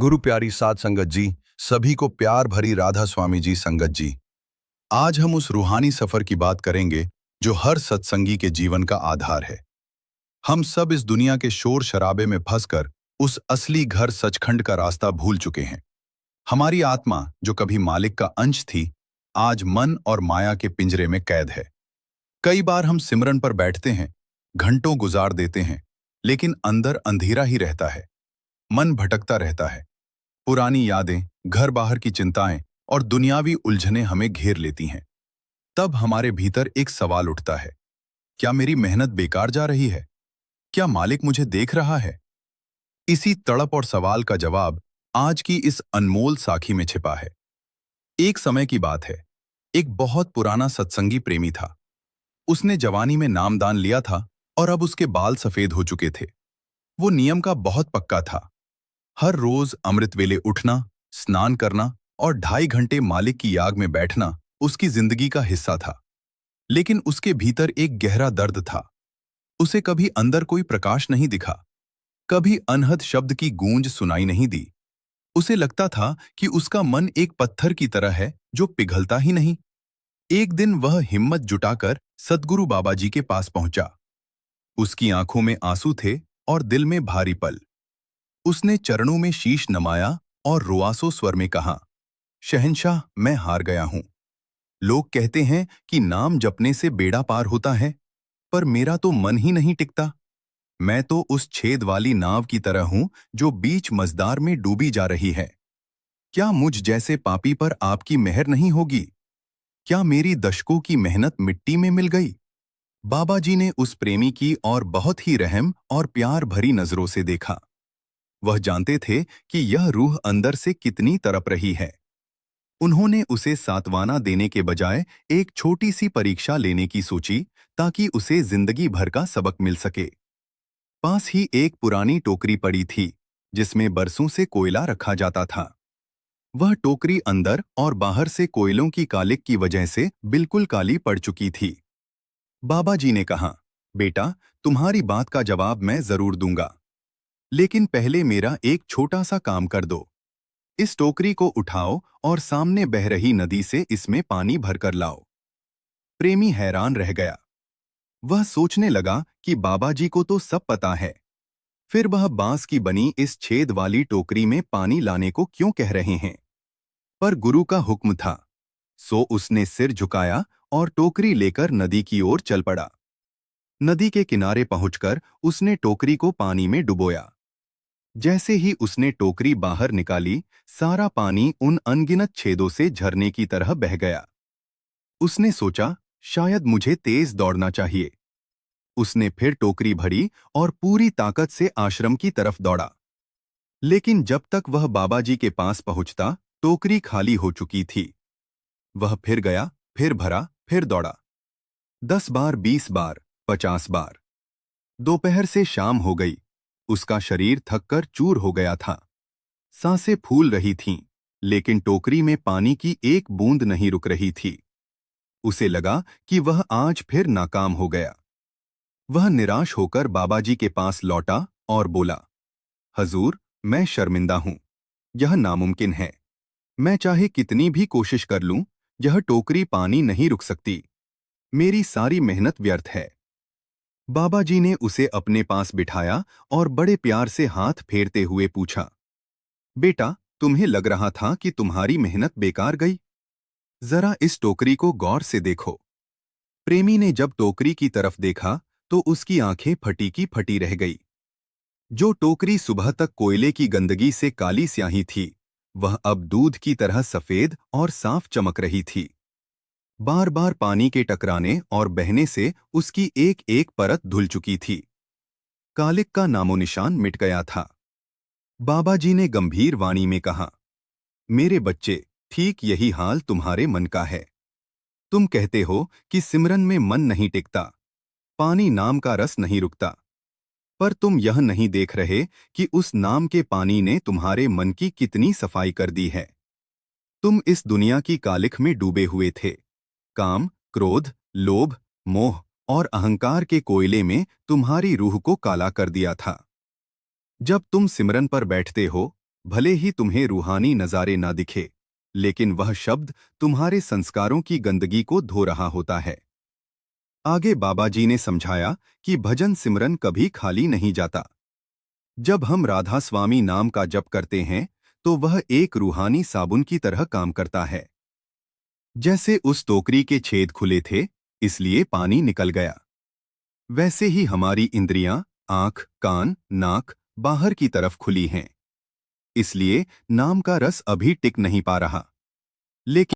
गुरु प्यारी साध संगत जी, सभी को प्यार भरी राधा स्वामी जी संगत जी। आज हम उस रूहानी सफर की बात करेंगे जो हर सत्संगी के जीवन का आधार है। हम सब इस दुनिया के शोर शराबे में फंसकर उस असली घर सचखंड का रास्ता भूल चुके हैं। हमारी आत्मा जो कभी मालिक का अंश थी, आज मन और माया के पिंजरे में कैद है। कई बार हम सिमरन पर बैठते हैं, घंटों गुजार देते हैं, लेकिन अंदर अंधेरा ही रहता है। मन भटकता रहता है। पुरानी यादें, घर बाहर की चिंताएं और दुनियावी उलझनें हमें घेर लेती हैं। तब हमारे भीतर एक सवाल उठता है, क्या मेरी मेहनत बेकार जा रही है? क्या मालिक मुझे देख रहा है? इसी तड़प और सवाल का जवाब आज की इस अनमोल साखी में छिपा है। एक समय की बात है। एक बहुत पुराना सत्संगी प्रेमी था। उसने जवानी में नामदान लिया था और अब उसके बाल सफेद हो चुके थे। वो नियम का बहुत पक्का था। हर रोज अमृत वेले उठना, स्नान करना और 2.5 घंटे मालिक की याग में बैठना उसकी जिंदगी का हिस्सा था। लेकिन उसके भीतर एक गहरा दर्द था। उसे कभी अंदर कोई प्रकाश नहीं दिखा, कभी अनहद शब्द की गूंज सुनाई नहीं दी। उसे लगता था कि उसका मन एक पत्थर की तरह है जो पिघलता ही नहीं। एक दिन वह हिम्मत जुटाकर सद्गुरु बाबा जी के पास पहुंचा। उसकी आंखों में आंसू थे और दिल में भारी पल। उसने चरणों में शीश नमाया और रुआसो स्वर में कहा, शहंशाह, मैं हार गया हूं। लोग कहते हैं कि नाम जपने से बेड़ा पार होता है, पर मेरा तो मन ही नहीं टिकता। मैं तो उस छेद वाली नाव की तरह हूं जो बीच मझधार में डूबी जा रही है। क्या मुझ जैसे पापी पर आपकी मेहर नहीं होगी? क्या मेरी दशकों की मेहनत मिट्टी में मिल गई? बाबा जी ने उस प्रेमी की और बहुत ही रहम और प्यार भरी नजरों से देखा। वह जानते थे कि यह रूह अंदर से कितनी तड़प रही है। उन्होंने उसे सांत्वना देने के बजाय एक छोटी सी परीक्षा लेने की सोची, ताकि उसे जिंदगी भर का सबक मिल सके। पास ही एक पुरानी टोकरी पड़ी थी, जिसमें बरसों से कोयला रखा जाता था। वह टोकरी अंदर और बाहर से कोयलों की कालिक की वजह से बिल्कुल काली पड़ चुकी थी। बाबा जी ने कहा, बेटा, तुम्हारी बात का जवाब मैं जरूर दूंगा, लेकिन पहले मेरा एक छोटा सा काम कर दो। इस टोकरी को उठाओ और सामने बह रही नदी से इसमें पानी भरकर लाओ। प्रेमी हैरान रह गया। वह सोचने लगा कि बाबा जी को तो सब पता है, फिर वह बांस की बनी इस छेद वाली टोकरी में पानी लाने को क्यों कह रहे हैं? पर गुरु का हुक्म था, सो उसने सिर झुकाया और टोकरी लेकर नदी की ओर चल पड़ा। नदी के किनारे पहुंचकर उसने टोकरी को पानी में डुबोया। जैसे ही उसने टोकरी बाहर निकाली, सारा पानी उन अनगिनत छेदों से झरने की तरह बह गया। उसने सोचा, शायद मुझे तेज दौड़ना चाहिए। उसने फिर टोकरी भरी और पूरी ताकत से आश्रम की तरफ दौड़ा। लेकिन जब तक वह बाबा जी के पास पहुंचता, टोकरी खाली हो चुकी थी। वह फिर गया, फिर भरा, फिर दौड़ा। 10 बार, 20 बार, 50 बार। दोपहर से शाम हो गई। उसका शरीर थककर चूर हो गया था। सांसें फूल रही थीं, लेकिन टोकरी में पानी की एक बूंद नहीं रुक रही थी। उसे लगा कि वह आज फिर नाकाम हो गया। वह निराश होकर बाबा जी के पास लौटा और बोला, हजूर, मैं शर्मिंदा हूं। यह नामुमकिन है। मैं चाहे कितनी भी कोशिश कर लूं, यह टोकरी पानी नहीं रुक सकती। मेरी सारी मेहनत व्यर्थ है। बाबा जी ने उसे अपने पास बिठाया और बड़े प्यार से हाथ फेरते हुए पूछा, बेटा, तुम्हें लग रहा था कि तुम्हारी मेहनत बेकार गई? जरा इस टोकरी को गौर से देखो। प्रेमी ने जब टोकरी की तरफ देखा तो उसकी आंखें फटी की फटी रह गई। जो टोकरी सुबह तक कोयले की गंदगी से काली स्याही थी, वह अब दूध की तरह सफेद और साफ चमक रही थी। बार बार पानी के टकराने और बहने से उसकी एक एक परत धुल चुकी थी। कालिक का नामोनिशान मिट गया था। बाबा जी ने गंभीर वाणी में कहा, मेरे बच्चे, ठीक यही हाल तुम्हारे मन का है। तुम कहते हो कि सिमरन में मन नहीं टिकता, पानी नाम का रस नहीं रुकता, पर तुम यह नहीं देख रहे कि उस नाम के पानी ने तुम्हारे मन की कितनी सफाई कर दी है। तुम इस दुनिया की कालिख में डूबे हुए थे। काम, क्रोध, लोभ, मोह और अहंकार के कोयले में तुम्हारी रूह को काला कर दिया था। जब तुम सिमरन पर बैठते हो, भले ही तुम्हें रूहानी नज़ारे ना दिखे, लेकिन वह शब्द तुम्हारे संस्कारों की गंदगी को धो रहा होता है। आगे बाबा जी ने समझाया कि भजन सिमरन कभी खाली नहीं जाता। जब हम राधा स्वामी नाम का जप करते हैं, तो वह एक रूहानी साबुन की तरह काम करता है। जैसे उस टोकरी के छेद खुले थे, इसलिए पानी निकल गया, वैसे ही हमारी इंद्रियां, आंख, कान, नाक बाहर की तरफ खुली हैं। इसलिए नाम का रस अभी टिक नहीं पा रहा। लेकिन